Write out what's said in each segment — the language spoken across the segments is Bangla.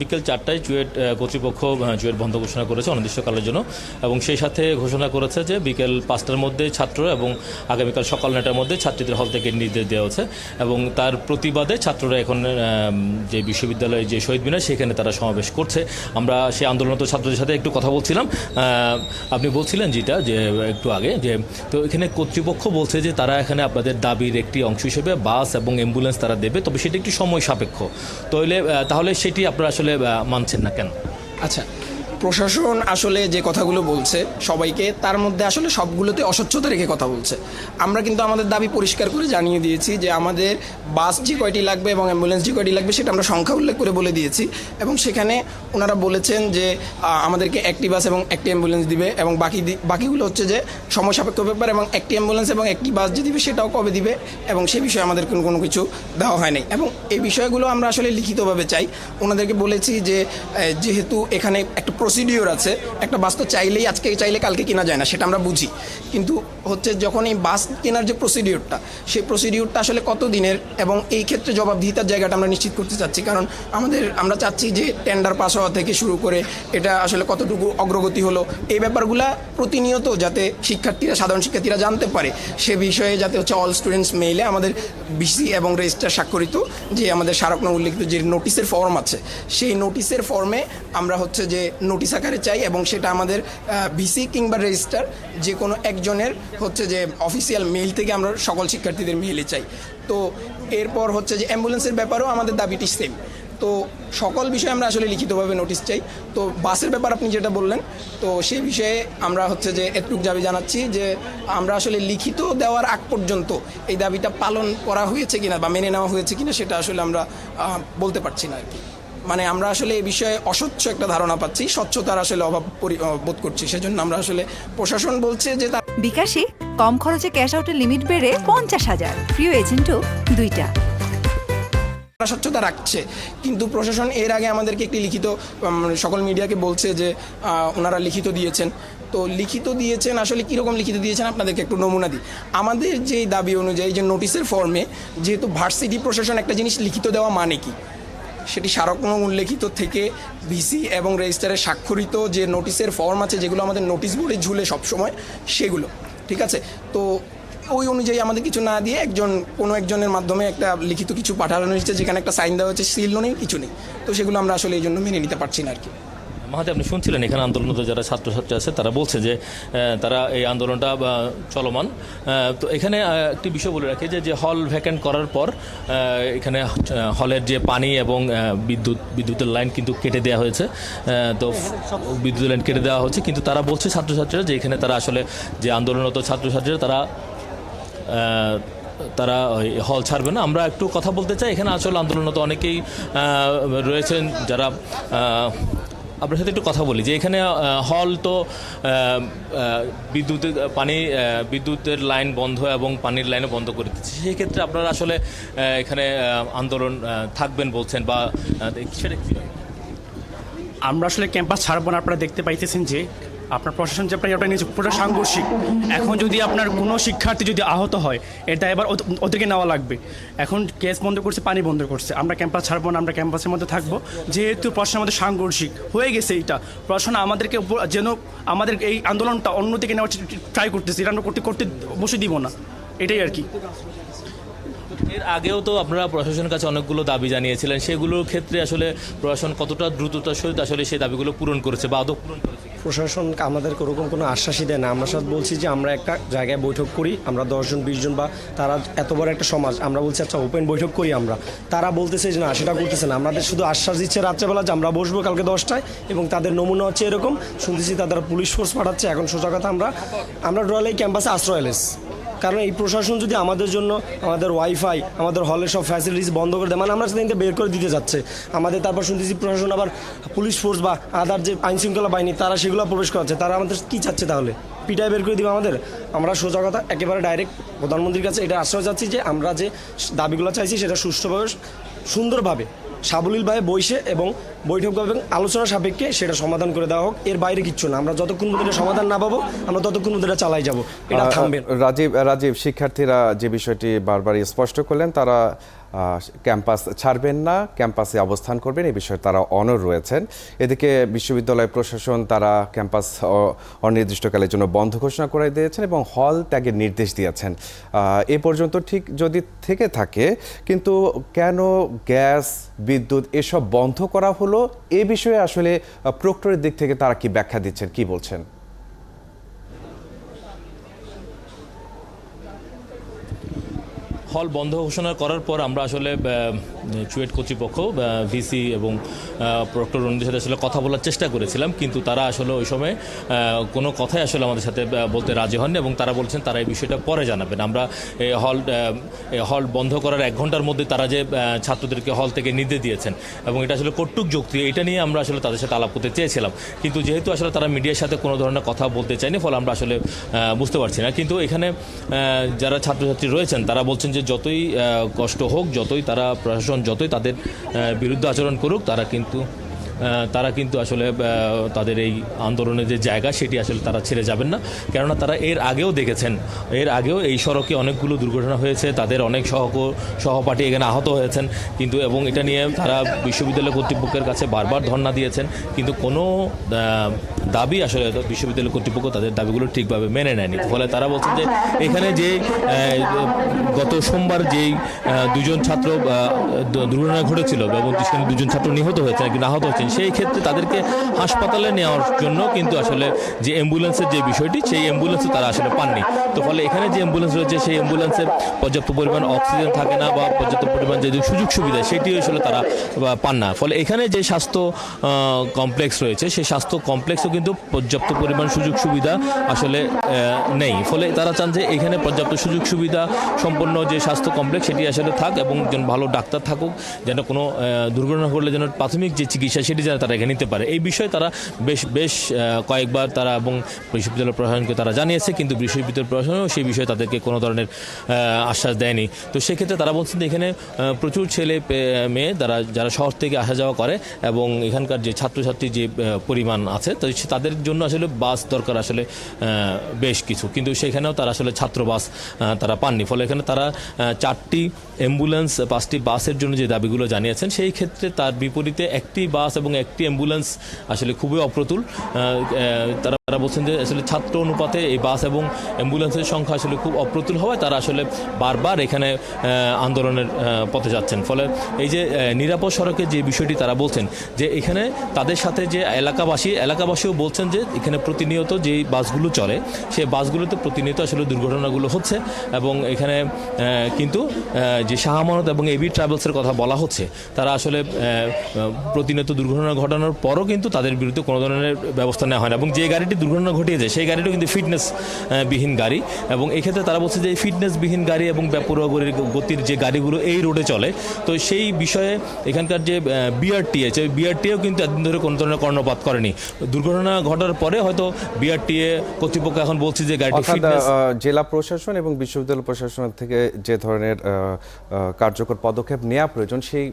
বিকেল 4টায় চুয়েট কর্তৃপক্ষ চুয়েট বন্ধ ঘোষণা করেছে অনির্দিষ্টকালের জন্য এবং সেই সাথে ঘোষণা করেছে যে বিকেল 5টার মধ্যে ছাত্র এবং আগামীকাল সকাল 9টার মধ্যে ছাত্রীদের হল থেকে নির্দেশ দেওয়া হচ্ছে এবং তার প্রতিবাদে ছাত্ররা এখন যে বিশ্ববিদ্যালয়ের যে শহীদ মিনার সেখানে তারা সমাবেশ করছে। আমরা সেই আন্দোলনরত ছাত্রদের সাথে একটু কথা বলছিলাম। আপনি বলছিলেন যেটা যে একটু আগে যে তো এখানে কর্তৃপক্ষ বলছে যে তারা এখানে আপনাদের দাবির একটি অংশ হিসেবে বাস এবং অ্যাম্বুলেন্স তারা দেবে, তবে সেটি একটি সময় সাপেক্ষ। তাহলে সেটি আপনারা আসলে মানছেন না কেন? আচ্ছা, প্রশাসন আসলে যে কথাগুলো বলছে সবাইকে, তার মধ্যে আসলে সবগুলোতে অস্বচ্ছতা রেখে কথা বলছে। আমরা কিন্তু আমাদের দাবি পরিষ্কার করে জানিয়ে দিয়েছি যে আমাদের বাস যে কয়টি লাগবে এবং অ্যাম্বুলেন্স যে কয়টি লাগবে সেটা আমরা সংখ্যা উল্লেখ করে বলে দিয়েছি এবং সেখানে ওনারা বলেছেন যে আমাদেরকে একটি বাস এবং একটি অ্যাম্বুলেন্স দিবে এবং বাকিগুলো হচ্ছে যে সময় সাপেক্ষ ব্যাপার এবং একটি অ্যাম্বুলেন্স এবং একটি বাস যে দিবে সেটাও কবে দিবে এবং সে বিষয়ে আমাদের কোনো কিছু দেওয়া হয় নাই এবং এই বিষয়গুলো আমরা আসলে লিখিতভাবে চাই। ওনাদেরকে বলেছি যে যেহেতু এখানে একটা প্রসিডিওর আছে, একটা বাস তো চাইলেই আজকে চাইলে কালকে কেনা যায় না, সেটা আমরা বুঝি, কিন্তু হচ্ছে যখন এই বাস কেনার যে প্রসিডিওরটা সেই প্রসিডিওরটা আসলে কত দিনের এবং এই ক্ষেত্রে জবাবদিহিতার জায়গাটা আমরা নিশ্চিত করতে চাচ্ছি। কারণ আমরা চাচ্ছি যে টেন্ডার পাস হওয়া থেকে শুরু করে এটা আসলে কতটুকু অগ্রগতি হলো, এই ব্যাপারগুলো প্রতিনিয়ত যাতে সাধারণ শিক্ষার্থীরা জানতে পারে সে বিষয়ে যাতে হচ্ছে অল স্টুডেন্টস মেইলে আমাদের বিসি এবং রেজিস্ট্রার স্বাক্ষরিত যে আমাদের স্মারকনামা উল্লিখিত যে নোটিশের ফর্ম আছে সেই নোটিশের ফর্মে আমরা হচ্ছে যে নোটিশ আকারে চাই এবং সেটা আমাদের ভিসি কিংবা রেজিস্ট্রার যে কোনো একজনের হচ্ছে যে অফিসিয়াল মেইল থেকে আমরা সকল শিক্ষার্থীদের মেইলে চাই। তো এরপর হচ্ছে যে অ্যাম্বুলেন্সের ব্যাপারেও আমাদের দাবিটি সেম। তো সকল বিষয়ে আমরা আসলে লিখিতভাবে নোটিশ চাই। তো বাসের ব্যাপার আপনি যেটা বললেন, তো সেই বিষয়ে আমরা হচ্ছে যে এতটুকু দাবি জানাচ্ছি যে আমরা আসলে লিখিত দেওয়ার আগ পর্যন্ত এই দাবিটা পালন করা হয়েছে কিনা বা মেনে নেওয়া হয়েছে কিনা সেটা আসলে আমরা বলতে পারছি না আর কি। মানে আমরা আসলে এই বিষয়ে অস্বচ্ছ একটা ধারণা পাচ্ছি, স্বচ্ছতার আসলে অভাব বোধ করছি, সেজন্য আমরা আসলে প্রশাসন বলছে যে বিকাশে কম খরচে ক্যাশ আউটের লিমিট বেড়ে 50,000, প্রিয় এজেন্টও 2টা। স্বচ্ছতা রাখছে, কিন্তু প্রশাসন এর আগে আমাদেরকে একটি লিখিত সকল মিডিয়াকে বলছে যে ওনারা লিখিত দিয়েছেন। তো লিখিত দিয়েছেন, আসলে কীরকম লিখিত দিয়েছেন আপনাদেরকে একটু নমুনা দিই। আমাদের যেই দাবি অনুযায়ী যে নোটিশের ফর্মে যেহেতু ভার্সিটি প্রশাসন একটা জিনিস লিখিত দেওয়া মানে কি, সেটি স্মারকনামা উল্লেখিত থেকে ভিসি এবং রেজিস্ট্রারের স্বাক্ষরিত যে নোটিশের ফর্ম আছে যেগুলো আমাদের নোটিশ বোর্ডে ঝুলে সবসময় সেগুলো, ঠিক আছে। তো ওই অনুযায়ী আমাদের কিছু না দিয়ে কোনো একজনের মাধ্যমে একটা লিখিত কিছু পাঠানো হয়েছে যেখানে একটা সাইন দেওয়া হচ্ছে, সিল নেই, কিছু নেই। তো সেগুলো আমরা আসলে এই জন্য মেনে নিতে পারছি না আর কি। মাহাদি, আপনি শুনছিলেন এখানে আন্দোলনরত যারা ছাত্রছাত্রী আছে তারা বলছে যে তারা এই আন্দোলনটা চলমান। তো এখানে একটি বিষয় বলে রাখি যে হল ভ্যাকেন্ট করার পর এখানে হলের যে পানি এবং বিদ্যুতের লাইন কিন্তু কেটে দেওয়া হয়েছে। তো বিদ্যুতের লাইন কেটে দেওয়া হচ্ছে, কিন্তু তারা বলছে ছাত্রছাত্রীরা যে এখানে তারা আসলে যে আন্দোলনরত ছাত্রছাত্রীরা তারা হল ছাড়বে না। আমরা একটু কথা বলতে চাই, এখানে আসলে আন্দোলনরত অনেকেই রয়েছেন যারা আপনার সাথে একটু কথা বলি যে এখানে হল তো বিদ্যুতের লাইন বন্ধ এবং পানির লাইনও বন্ধ করে দিচ্ছে, সেই ক্ষেত্রে আপনারা আসলে এখানে আন্দোলন থাকবেন বলছেন বা সেটা কি? আমরা আসলে ক্যাম্পাস ছাড়বো না। আপনারা দেখতে পাইতেছেন যে আপনার প্রশাসন যে আপনার এটা নিয়ে পুরো সাংঘর্ষিক। এখন যদি আপনার কোনো শিক্ষার্থী যদি আহত হয় এটা এবার ওদেরকে নেওয়া লাগবে। এখন গ্যাস বন্ধ করছে, পানি বন্ধ করছে, আমরা ক্যাম্পাস ছাড়বো না, আমরা ক্যাম্পাসের মধ্যে থাকবো। যেহেতু প্রশাসন আমাদের সাংঘর্ষিক হয়ে গেছে, এটা প্রশাসন আমাদেরকে যেন আমাদের এই আন্দোলনটা অন্যদিকে নেওয়ার ট্রাই করতেছে, এটা আমরা করতে বসে দিব না, এটাই আর কি। এর আগেও তো আপনারা প্রশাসনের কাছে অনেকগুলো দাবি জানিয়েছিলেন, সেগুলোর ক্ষেত্রে আসলে প্রশাসন কতটা দ্রুততার সহিত আসলে সেই দাবিগুলো পূরণ করেছে বা আদৌ পূরণ করেছে? প্রশাসন আমাদেরকে ওরকম কোনো আশ্বাসই দেয় না। আমরা সাথে বলছি যে আমরা একটা জায়গায় বৈঠক করি, আমরা 10 জন 20 জন, বা তারা এত বড় একটা সমাজ, আমরা বলছি আচ্ছা ওপেন বৈঠক করি আমরা, তারা বলতেছে যে না সেটা করতেছে না। আমাদের শুধু আশ্বাস দিচ্ছে রাত্রেবেলা যে আমরা বসবো কালকে 10টায় এবং তাদের নমুনা হচ্ছে এরকম। শুনতেছি তারা পুলিশ ফোর্স পাঠাচ্ছে। এখন সোজা কথা আমরা রয়্যাল এই ক্যাম্পাসে আশ্রয় এলেস, কারণ এই প্রশাসন যদি আমাদের জন্য আমাদের ওয়াইফাই, আমাদের হলের সব ফ্যাসিলিটিস বন্ধ করে দেয়, মানে আমরা সেদিনকে বের করে দিতে যাচ্ছে আমাদের। তারপর শুনতেছি প্রশাসন আবার পুলিশ ফোর্স বা আদার যে আইনশৃঙ্খলা বাহিনী তারা সেগুলো প্রবেশ করাচ্ছে। তারা আমাদের কী চাচ্ছে তাহলে? পিটায় বের করে দিবে আমাদের? আমরা সোজা কথা একেবারে ডাইরেক্ট প্রধানমন্ত্রীর কাছে এটা আশ্রয় চাচ্ছি যে আমরা যে দাবিগুলো চাইছি সেটা সুষ্ঠুভাবে সুন্দরভাবে সাবলীলভাবে বসে এবং বৈঠকভাবে আলোচনা সাপেক্ষে সেটা সমাধান করে দেওয়া হোক। এর বাইরে কিচ্ছু না। আমরা যতক্ষণ মধ্যে সমাধান না পাবো আমরা ততক্ষণ মধ্যে চালাই যাব, এটা থামবে। রাজীব, শিক্ষার্থীরা যে বিষয়টি বারবার স্পষ্ট করলেন, তারা ক্যাম্পাস ছাড়বেন না, ক্যাম্পাসে অবস্থান করবেন, এই বিষয়ে তারা অনড় রয়েছেন। এদিকে বিশ্ববিদ্যালয় প্রশাসন তারা ক্যাম্পাস অনির্দিষ্টকালের জন্য বন্ধ ঘোষণা করে দিয়েছেন এবং হল ত্যাগের নির্দেশ দিয়েছেন। এ পর্যন্ত ঠিক যদি থেকে থাকে, কিন্তু কেন গ্যাস, বিদ্যুৎ এসব বন্ধ করা হলো, এ বিষয়ে আসলে প্রক্টরের দিক থেকে তারা কি ব্যাখ্যা দিচ্ছেন, কি বলছেন? হল বন্ধ ঘোষণা করার পর আমরা আসলে চুয়েট কর্তৃপক্ষ, ভিসি এবং প্রক্টরদের সাথে আসলে কথা বলার চেষ্টা করেছিলাম, কিন্তু তারা আসলে ওই সময় কোনো কথাই আসলে আমাদের সাথে বলতে রাজি হননি এবং তারা বলছেন তারা এই বিষয়টা পরে জানাবেন। আমরা হল বন্ধ করার 1 ঘন্টার মধ্যে তারা যে ছাত্রদেরকে হল থেকে নির্দেশ দিয়েছেন এবং এটা আসলে কটূক যুক্তি, এটা নিয়ে আমরা আসলে তাদের সাথে আলাপ করতে চেয়েছিলাম, কিন্তু যেহেতু আসলে তারা মিডিয়ার সাথে কোনো ধরনের কথা বলতে চায়নি, ফলে আমরা আসলে বুঝতে পারছি না। কিন্তু এখানে যারা ছাত্রছাত্রী রয়েছেন তারা বলছেন যে যতই কষ্ট হোক, যতই তারা প্রশাসন যতই তাদের বিরুদ্ধে আচরণ করুক, তারা কিন্তু আসলে তাদের এই আন্দোলনের যে জায়গা সেটি আসলে তারা ছেড়ে যাবেন না। কেননা তারা এর আগেও দেখেছেন, এর আগেও এই সড়কে অনেকগুলো দুর্ঘটনা হয়েছে, তাদের অনেক সহপাঠী এখানে আহত হয়েছেন, কিন্তু এবং এটা নিয়ে তারা বিশ্ববিদ্যালয় কর্তৃপক্ষের কাছে বারবার ধর্ণা দিয়েছেন, কিন্তু কোনো দাবি আসলে বিশ্ববিদ্যালয় কর্তৃপক্ষ তাদের দাবিগুলো ঠিকভাবে মেনে নেয়নি। ফলে তারা বলছেন যে এখানে যে গত সোমবার যেই 2জন ছাত্র দুর্ঘটনা ঘটেছিল এবং সেখানে 2জন ছাত্র নিহত হয়েছেন, কিন্তু আহত হয়েছেন, সেই ক্ষেত্রে তাদেরকে হাসপাতালে নেওয়ার জন্য কিন্তু আসলে যে অ্যাম্বুলেন্সের যে বিষয়টি, সেই অ্যাম্বুলেন্সে তারা আসলে পাননি। তো ফলে এখানে যে অ্যাম্বুলেন্স রয়েছে সেই অ্যাম্বুলেন্সে পর্যাপ্ত পরিমাণ অক্সিজেন থাকে না বা পর্যাপ্ত পরিমাণ যে সুযোগ সুবিধা সেটিও আসলে তারা পান না। ফলে এখানে যে স্বাস্থ্য কমপ্লেক্স রয়েছে সেই স্বাস্থ্য কমপ্লেক্সও কিন্তু পর্যাপ্ত পরিমাণ সুযোগ সুবিধা আসলে নেই। ফলে তারা চান যে এখানে পর্যাপ্ত সুযোগ সুবিধা সম্পন্ন যে স্বাস্থ্য কমপ্লেক্স সেটি আসলে থাক এবং যেন ভালো ডাক্তার থাকুক, যেন কোনো দুর্ঘটনা ঘটলে যেন প্রাথমিক যে চিকিৎসা সেটি যেন তারা এখানে নিতে পারে। এই বিষয়ে তারা বেশ কয়েকবার তারা এবং বিশ্ববিদ্যালয় প্রশাসনকে তারা জানিয়েছে, কিন্তু বিশ্ববিদ্যালয় প্রশাসনও সেই বিষয়ে তাদেরকে কোনো ধরনের আশ্বাস দেয়নি। তো সেক্ষেত্রে তারা বলছেন যে এখানে প্রচুর ছেলে মেয়ে যারা শহর থেকে আসা যাওয়া করে এবং এখানকার যে ছাত্রছাত্রীর যে পরিমাণ আছে তো তাদের জন্য আসলে বাস দরকার আসলে বেশ কিছু, কিন্তু সেখানেও তারা আসলে ছাত্র বাস তারা পাননি। ফলে এখানে তারা 4টি অ্যাম্বুলেন্স, 5টি বাসের জন্য যে দাবিগুলো জানিয়েছেন, সেই ক্ষেত্রে তার বিপরীতে একটি বাস এবং একটি অ্যাম্বুলেন্স আসলে খুবই অপ্রতুল। তারা বলছেন যে আসলে ছাত্র অনুপাতে এই বাস এবং অ্যাম্বুলেন্সের সংখ্যা আসলে খুব অপ্রতুল হওয়ায় তারা আসলে বারবার এখানে আন্দোলনের পথে যাচ্ছেন। ফলে এই যে নিরাপদ সড়কের যে বিষয়টি তারা বলছেন যে এখানে তাদের সাথে যে এলাকাবাসীও বলছেন যে এখানে প্রতিনিয়ত যেই বাসগুলো চলে সেই বাসগুলোতে প্রতিনিয়ত আসলে দুর্ঘটনাগুলো হচ্ছে এবং এখানে কিন্তু যে শাহ আমানত এবং এবি ট্রাভেলসের কথা বলা হচ্ছে, তারা আসলে প্রতিনিয়ত দুর্ঘটনা ঘটানোর পরও কিন্তু তাদের বিরুদ্ধে কোনো ধরনের ব্যবস্থা নেওয়া হয় না এবং যে গাড়িটি দুর্ঘটনা ঘটিয়েছে সেই গাড়িটিও কিন্তু ফিটনেস বিহীন গাড়ি এবং এক্ষেত্রে তারা বলছে যে এই ফিটনেসবিহীন গাড়ি এবং বেপরোয়া গতির যে গাড়িগুলো এই রোডে চলে, তো সেই বিষয়ে এখানকার যে বিআরটিএ বিআরটিএও কিন্তু এতদিন ধরে কোনো ধরনের কর্ণপাত করেনি। দুর্ঘটনা ঘটার পরে হয়তো বিআরটিএ কর্তৃপক্ষ এখন বলছে যে গাড়িটি ফিটনেস। জেলা প্রশাসন এবং বিশ্ববিদ্যালয় প্রশাসন থেকে যে ধরনের কার্যকর পদক্ষেপ নেওয়া প্রয়োজন, সেই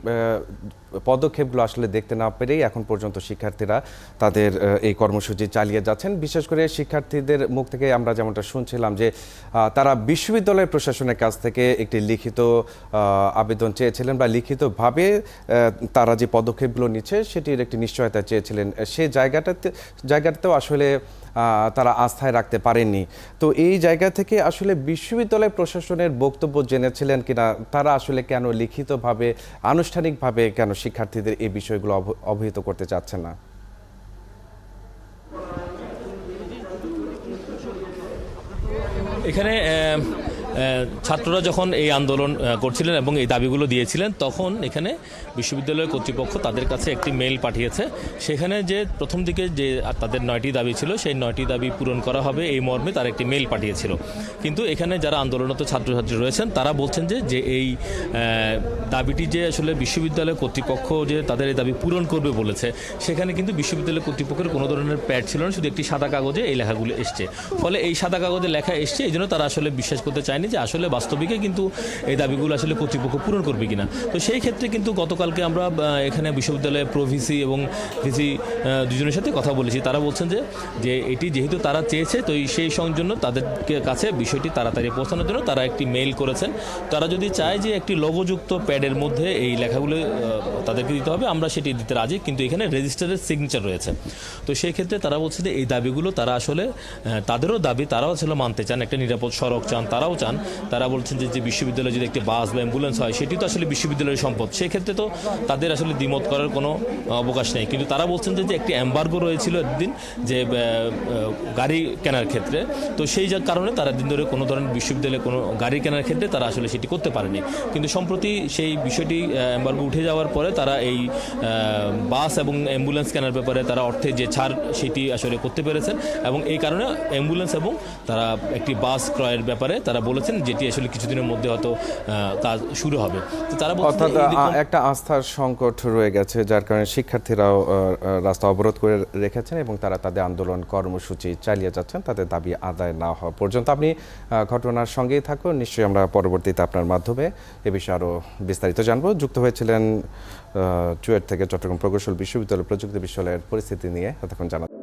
পদক্ষেপগুলো আসলে দেখতে না পেরেই এখন পর্যন্ত শিক্ষার্থীরা তাদের এই কর্মসূচি চালিয়ে যাচ্ছেন। বিশেষ করে শিক্ষার্থীদের মুখ থেকে আমরা যেমনটা শুনছিলাম যে তারা বিশ্ববিদ্যালয় প্রশাসনের কাছ থেকে একটি লিখিত আবেদন চেয়েছিলেন বা লিখিতভাবে তারা যে পদক্ষেপগুলো নিচ্ছে সেটির একটি নিশ্চয়তা চেয়েছিলেন। সেই জায়গাটাতেও আসলে তারা আস্থায় রাখতে পারেননি। তো এই জায়গা থেকে আসলে বিশ্ববিদ্যালয় প্রশাসনের বক্তব্য জেনেছিলেন কিনা, তারা আসলে কেন লিখিতভাবে আনুষ্ঠানিকভাবে কেন শিক্ষার্থীদের এই বিষয়গুলো অবহিত করতে চাচ্ছেন না? এখানে ছাত্ররা যখন এই আন্দোলন করছিলেন এবং এই দাবিগুলো দিয়েছিলেন, তখন এখানে বিশ্ববিদ্যালয় কর্তৃপক্ষ তাদের কাছে একটি মেইল পাঠিয়েছে। সেখানে যে প্রথম দিকে যে তাদের 9টি দাবি ছিল সেই 9টি দাবি পূরণ করা হবে এই মর্মে তার একটি মেইল পাঠিয়েছিল। কিন্তু এখানে যারা আন্দোলনরত ছাত্রছাত্রী রয়েছেন তারা বলছেন যে এই দাবিটি যে আসলে বিশ্ববিদ্যালয় কর্তৃপক্ষ যে তাদের এই দাবি পূরণ করবে বলেছে, সেখানে কিন্তু বিশ্ববিদ্যালয় কর্তৃপক্ষের কোনো ধরনের প্যাড ছিল না, শুধু একটি সাদা কাগজে এই লেখাগুলো এসছে। ফলে এই সাদা কাগজে লেখা এসছে, এই জন্য তারা আসলে বিশ্বাস করতে চায়নি পারেনি যে আসলে বাস্তবিকে কিন্তু এই দাবিগুলো আসলে কর্তৃপক্ষ পূরণ করবে কিনা। তো সেই ক্ষেত্রে কিন্তু গতকালকে আমরা এখানে বিশ্ববিদ্যালয়ের প্রভিসি এবং ভিসি দুজনের সাথে কথা বলেছি। তারা বলছেন যে এটি যেহেতু তারা চেয়েছে, তো সেই জন্য তাদের কাছে বিষয়টি তাড়াতাড়ি পৌঁছানোর জন্য তারা একটি মেইল করেছেন। তারা যদি চায় যে একটি লোগোযুক্ত প্যাডের মধ্যে এই লেখাগুলো তাদেরকে দিতে হবে, আমরা সেটি দিতে রাজি, কিন্তু এখানে রেজিস্টারের সিগনেচার রয়েছে। তো সেই ক্ষেত্রে তারা বলছে যে এই দাবিগুলো তারা আসলে তাদেরও দাবি, তারাও আসলে মানতে চান, একটা নিরাপদ সড়ক চান, তারাও চান। তারা বলছেন যে বিশ্ববিদ্যালয়ে যদি একটি বাস বা অ্যাম্বুলেন্স হয় সেটি তো আসলে বিশ্ববিদ্যালয়ের সম্পদ, সেই ক্ষেত্রে তো তাদের আসলে দ্বিমত করার কোনো অবকাশ নেই। কিন্তু তারা বলছেন যে একটি এম্বার্গো রয়েছিল একদিন যে গাড়ি কেনার ক্ষেত্রে, তো সেই কারণে তারা দিন ধরে কোনো ধরনের বিশ্ববিদ্যালয়ে কোনো গাড়ি কেনার ক্ষেত্রে তারা আসলে সেটি করতে পারেনি। কিন্তু সম্প্রতি সেই বিষয়টি এম্বার্গো উঠে যাওয়ার পরে তারা এই বাস এবং অ্যাম্বুলেন্স কেনার ব্যাপারে তারা অর্থে যে ছাড় সেটি আসলে করতে পেরেছেন, এবং এই কারণে অ্যাম্বুলেন্স এবং তারা একটি বাস ক্রয়ের ব্যাপারে তারা বলেছেন যেটি আসলে কিছুদিনের মধ্যে হয়তো কাজ শুরু হবে। তো তারা অর্থাৎ একটা আস্থার সংকট রয়ে গেছে, যার কারণে শিক্ষার্থীরাও রাস্তা অবরোধ করে রেখেছেন এবং তারা তাদের আন্দোলন কর্মসূচি চালিয়ে যাচ্ছেন তাদের দাবি আদায় না হওয়া পর্যন্ত। আপনি ঘটনার সঙ্গেই থাকুন, নিশ্চয়ই আমরা পরবর্তীতে আপনার মাধ্যমে এ বিষয়ে আরও বিস্তারিত জানবো। যুক্ত হয়েছিলেন চুয়েট থেকে চট্টগ্রাম প্রকৌশল বিশ্ববিদ্যালয় প্রযুক্তি বিশ্ববিদ্যালয়ের পরিস্থিতি নিয়ে এতক্ষণ জানা।